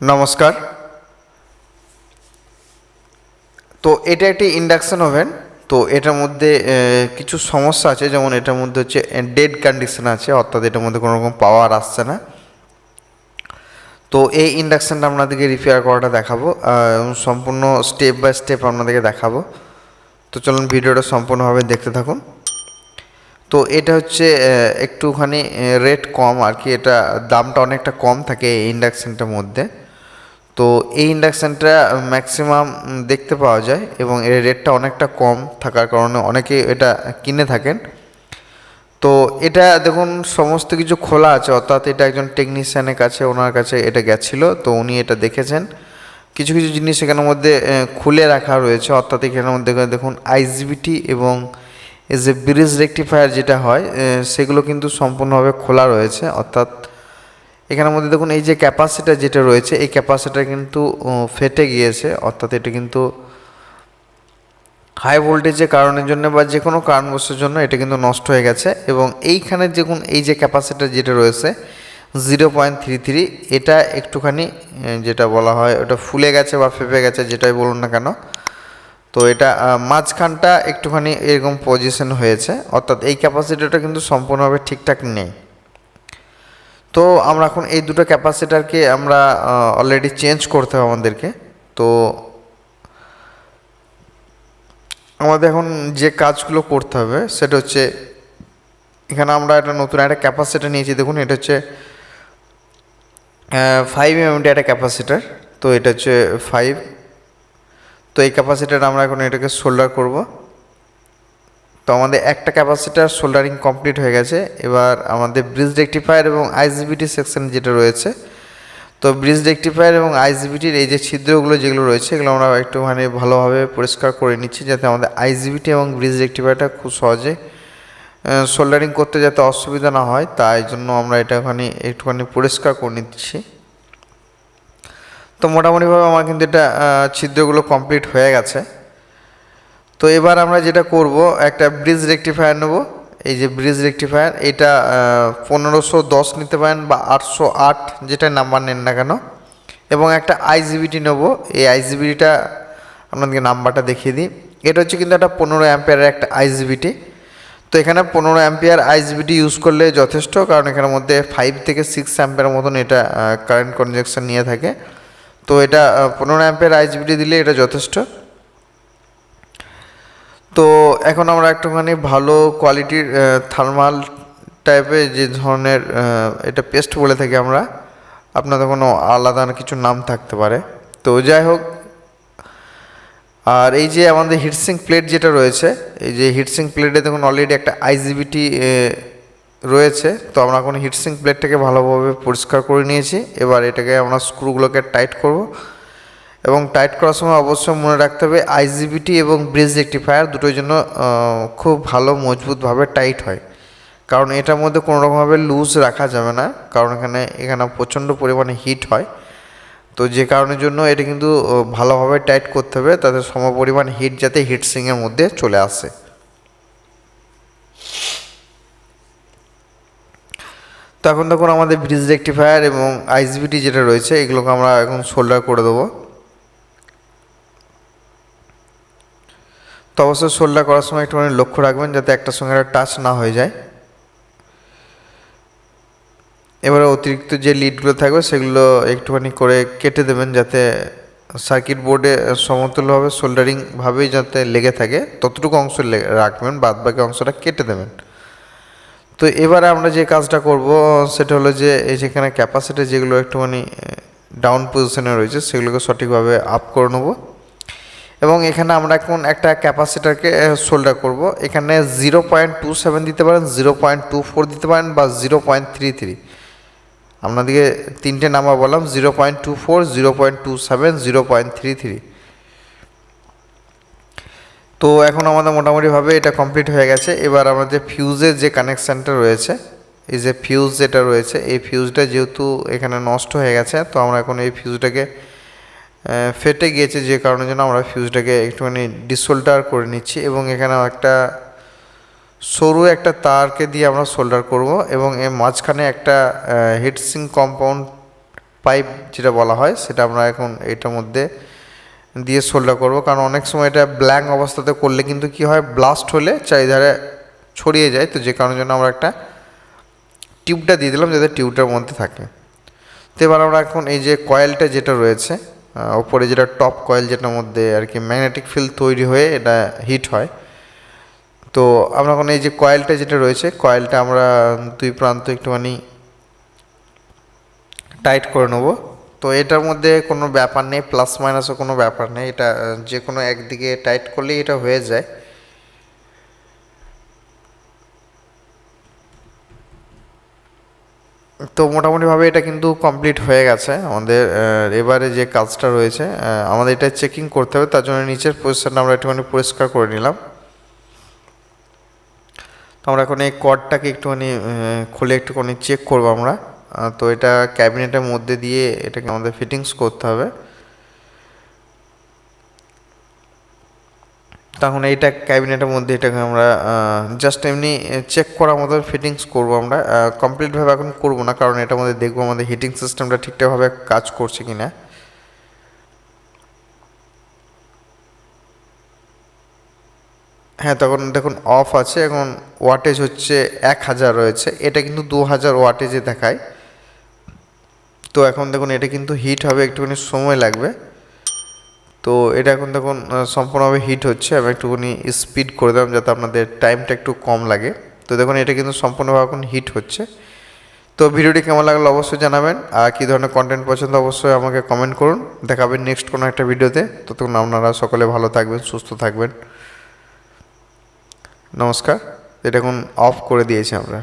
নমস্কার। তো এটা একটি ইন্ডাকশন ওভেন। তো এটার মধ্যে কিছু সমস্যা আছে, যেমন এটার মধ্যে হচ্ছে ডেড কন্ডিশন আছে, অর্থাৎ এটার মধ্যে কোনো রকম পাওয়ার আসছে না। তো এই ইন্ডাকশানটা আপনাদেরকে রিপেয়ার করাটা দেখাবো এবং সম্পূর্ণ স্টেপ বাই স্টেপ আপনাদেরকে দেখাবো। তো চলুন ভিডিওটা সম্পূর্ণভাবে দেখতে থাকুন। তো এটা হচ্ছে একটুখানি রেট কম আর কি, এটা দামটা অনেকটা কম থাকে এই ইন্ডাকশানটার মধ্যে। তো এই ইন্ডাকশানটা ম্যাক্সিমাম দেখতে পাওয়া যায় এবং এর রেটটা অনেকটা কম থাকার কারণে অনেকে এটা কিনে থাকেন। তো এটা দেখুন সমস্ত কিছু খোলা আছে, অর্থাৎ এটা একজন টেকনিশিয়ানের কাছে, ওনার কাছে এটা গেছিলো, তো উনি এটা দেখেছেন। কিছু কিছু জিনিস এখানের মধ্যে খুলে রাখা রয়েছে, অর্থাৎ এখানের মধ্যে দেখুন আইজিবিটি এবং এই যে ব্রিজ রেকটিফায়ার যেটা হয় সেগুলো কিন্তু সম্পূর্ণভাবে খোলা রয়েছে। অর্থাৎ এখানের মধ্যে দেখুন এই যে ক্যাপাসিটার যেটা রয়েছে, এই ক্যাপাসিটার কিন্তু ফেটে গিয়েছে, অর্থাৎ এটা কিন্তু হাই ভোল্টেজের কারণের জন্য বা যে কোনো কারণবশের জন্য এটা কিন্তু নষ্ট হয়ে গেছে। এবং এইখানে দেখুন এই যে ক্যাপাসিটার যেটা রয়েছে 0.33, এটা একটুখানি যেটা বলা হয় ওটা ফুলে গেছে বা ফেপে গেছে, যেটাই বলুন না কেন। তো এটা মাঝখানটা একটুখানি এরকম পজিশন হয়েছে, অর্থাৎ এই ক্যাপাসিটারটা কিন্তু সম্পূর্ণভাবে ঠিকঠাক নেই। তো আমরা এখন এই দুটো ক্যাপাসিটারকে আমরা অলরেডি চেঞ্জ করতে হবে আমাদেরকে। তো আমাদের এখন যে কাজগুলো করতে হবে সেটা হচ্ছে, এখানে আমরা একটা নতুন একটা ক্যাপাসিটার নিয়েছি। দেখুন এটা হচ্ছে 5 mm একটা ক্যাপাসিটার। তো এটা হচ্ছে 5। তো এই ক্যাপাসিটার আমরা এখন এটাকে সোল্ডার করব। তো আমাদের একটা ক্যাপাসিটার সোল্ডারিং কমপ্লিট হয়ে গেছে। এবার আমাদের ব্রিজ রেকটিফায়ার এবং আইজিবিটি সেকশন যেটা রয়েছে, তো ব্রিজ রেকটিফায়ার এবং আইজিবিটির এই যে ছিদ্রগুলো যেগুলো রয়েছে এগুলো আমরা একটুখানি ভালোভাবে পরিষ্কার করে নিচ্ছি, যাতে আমাদের আইজিবিটি এবং ব্রিজ রেকটিফায়ারটা খুব সহজে সোল্ডারিং করতে যাতে অসুবিধা না হয়, তাই জন্য আমরা এটা একটুখানি পরিষ্কার করে নিচ্ছি। তো মোটামুটিভাবে আমার কিন্তু এটা ছিদ্রগুলো কমপ্লিট হয়ে গেছে। তো এবার আমরা যেটা করব, একটা ব্রিজ রেকটিফায়ার নেব। এই যে ব্রিজ রেকটিফায়ার, এটা 1510 নিতে পারেন বা 808, যেটা নাম্বার নেন না কেন। এবং একটা আইজিবিটি নেব। এই আইজিবিটিটা আপনাদেরকে নাম্বারটা দেখিয়ে দিই। এটা হচ্ছে কিন্তু একটা 15 অ্যাম্পিয়ারের একটা আইজিবিটি। তো এখানে 15 অ্যাম্পিয়ার আইজিবিটি ইউজ করলে যথেষ্ট, কারণ এখানের মধ্যে 5 থেকে 6 অ্যাম্পিয়ার মতন এটা কারেন্ট কনজাকশন নিয়ে থাকে। তো এটা 15 অ্যাম্পিয়ার আইজিবিটি দিলে এটা যথেষ্ট। তো এখন আমরা একটুখানি ভালো কোয়ালিটির থার্মাল টাইপের যে ধরনের এটা পেস্ট বলে থাকি আমরা, আপনাদের কোনো আলাদা কিছু নাম থাকতে পারে। তো যাই হোক, আর এই যে আমাদের হিটসিঙ্ক প্লেট যেটা রয়েছে, এই যে হিটসিঙ্ক প্লেটে দেখুন অলরেডি একটা আইজিবিটি রয়েছে। তো আমরা এখন হিটসিঙ্ক প্লেটটাকে ভালোভাবে পরিষ্কার করে নিয়েছি। এবার এটাকে আমরা স্ক্রুগুলোকে টাইট করব, এবং টাইট করার সময় অবশ্যই মনে রাখতে হবে আইজিবিটি এবং ব্রিজ রেকটিফায়ার দুটোর জন্য খুব ভালো মজবুতভাবে টাইট হয়, কারণ এটার মধ্যে কোনো রকমভাবে লুজ রাখা যাবে না, কারণ এখানে প্রচণ্ড পরিমাণে হিট হয়। তো যে কারণের জন্য এটা কিন্তু ভালোভাবে টাইট করতে হবে, তাতে সমপরিমাণ হিট যাতে হিটসিংয়ের মধ্যে চলে আসে। তো এখন দেখুন আমাদের ব্রিজ রেকটিফায়ার এবং আইজিবিটি যেটা রয়েছে এগুলোকে আমরা এখন সোল্ডার করে দেবো। তো অবশ্যই সোল্ডার করার সময় একটুখানি লক্ষ্য রাখবেন যাতে একটার সঙ্গে একটা টাচ না হয়ে যায়। এবারে অতিরিক্ত যে লিডগুলো থাকবে সেগুলো একটুখানি করে কেটে দেবেন, যাতে সার্কিট বোর্ডে সমতুল্যভাবে সোল্ডারিংভাবেই যাতে লেগে থাকে, ততটুকু অংশ রাখবেন, বাদ বাকি অংশটা কেটে দেবেন। তো এবারে আমরা যে কাজটা করব সেটা হলো যে এই যেখানে ক্যাপাসিটি যেগুলো একটুখানি ডাউন পজিশনে রয়েছে সেগুলোকে সঠিকভাবে আপ করে নেব। এবং এখানে আমরা এখন একটা ক্যাপাসিটারকে সোল্ডার করব। এখানে 0.27 দিতে পারেন, 0.24 দিতে পারেন বা 0.33। আপনাদেরকে তিনটে নাম্বার বললাম, 0.24, 0.27, 0.33। তো এখন আমাদের মোটামুটিভাবে এটা কমপ্লিট হয়ে গেছে। এবার আমাদের ফিউজের যে কানেকশানটা রয়েছে, এই যে ফিউজ যেটা রয়েছে, এই ফিউজটা যেহেতু এখানে নষ্ট হয়ে গেছে, তো আমরা এখন এই ফিউজটাকে ফেটে গিয়েছে যে কারণের জন্য আমরা ফিউজটাকে একটুখানি ডিসোল্ডার করে নিচ্ছি। এবং এখানে একটা সরু একটা তারকে দিয়ে আমরা সোল্ডার করব, এবং এর মাঝখানে একটা হিটসিঙ্ক কম্পাউন্ড পাইপ যেটা বলা হয় সেটা আমরা এখন এটার মধ্যে দিয়ে সোল্ডার করব, কারণ অনেক সময় এটা ব্ল্যাঙ্ক অবস্থাতে করলে কিন্তু কি হয়, ব্লাস্ট হলে চারিধারে ছড়িয়ে যায়। তো যে কারণের জন্য আমরা একটা টিউবটা দিয়ে দিলাম যাতে টিউবটার মধ্যে থাকে। তো এবার আমরা এখন এই যে কয়েলটা যেটা রয়েছে ওপরে, যেটা টপ কয়েল, যেটার মধ্যে আর কি ম্যাগনেটিক ফিল্ড তৈরি হয়ে এটা হিট হয়। তো আমরা এখন এই যে কয়েলটা যেটা রয়েছে, কয়েলটা আমরা দুই প্রান্ত একটুখানি টাইট করে নেব। তো এটার মধ্যে কোনো ব্যাপার নেই, প্লাস মাইনাসও কোনো ব্যাপার নেই, এটা যে কোনো একদিকে টাইট করলেই এটা হয়ে যায়। তো মোটামুটিভাবে এটা কিন্তু কমপ্লিট হয়ে গেছে আমাদের। এবারে যে কাজটা রয়েছে আমাদের এটা চেকিং করতে হবে, তার জন্য নিচের পজিশনটা আমরা একটুখানি পরিষ্কার করে নিলাম। তো আমরা এখন এই কর্ডটাকে একটুখানি খুলে একটুখানি চেক করবো আমরা। তো এটা ক্যাবিনেটের মধ্যে দিয়ে এটাকে আমাদের ফিটিংস করতে হবে। তখন এইটা ক্যাবিনেটের মধ্যে এটাকে আমরা জাস্ট এমনি চেক করার মতো ফিটিংস করবো আমরা, কমপ্লিটভাবে এখন করবো না, কারণ এটার মধ্যে দেখবো আমাদের হিটিং সিস্টেমটা ঠিকঠাকভাবে কাজ করছে কি না। হ্যাঁ, তখন দেখুন অফ আছে, এখন ওয়াটেজ হচ্ছে 1000 রয়েছে, এটা কিন্তু 2000 ওয়াটেজে দেখায়। তো এখন দেখুন এটা কিন্তু হিট হবে, একটুখানি সময় লাগবে। তো এটা এখন দেখুন সম্পূর্ণভাবে হিট হচ্ছে। আমি একটুখানি স্পিড করে দিলাম যাতে আপনাদের টাইমটা একটু কম লাগে। তো দেখুন এটা কিন্তু সম্পূর্ণভাবে এখন হিট হচ্ছে। তো ভিডিওটি কেমন লাগলো অবশ্যই জানাবেন, আর কী ধরনের কন্টেন্ট পছন্দ অবশ্যই আমাকে কমেন্ট করুন। দেখাবেন নেক্সট কোনো একটা ভিডিওতে। ততক্ষণ আপনারা সকলে ভালো থাকবেন, সুস্থ থাকবেন। নমস্কার। এটা এখন অফ করে দিয়েছি আমরা।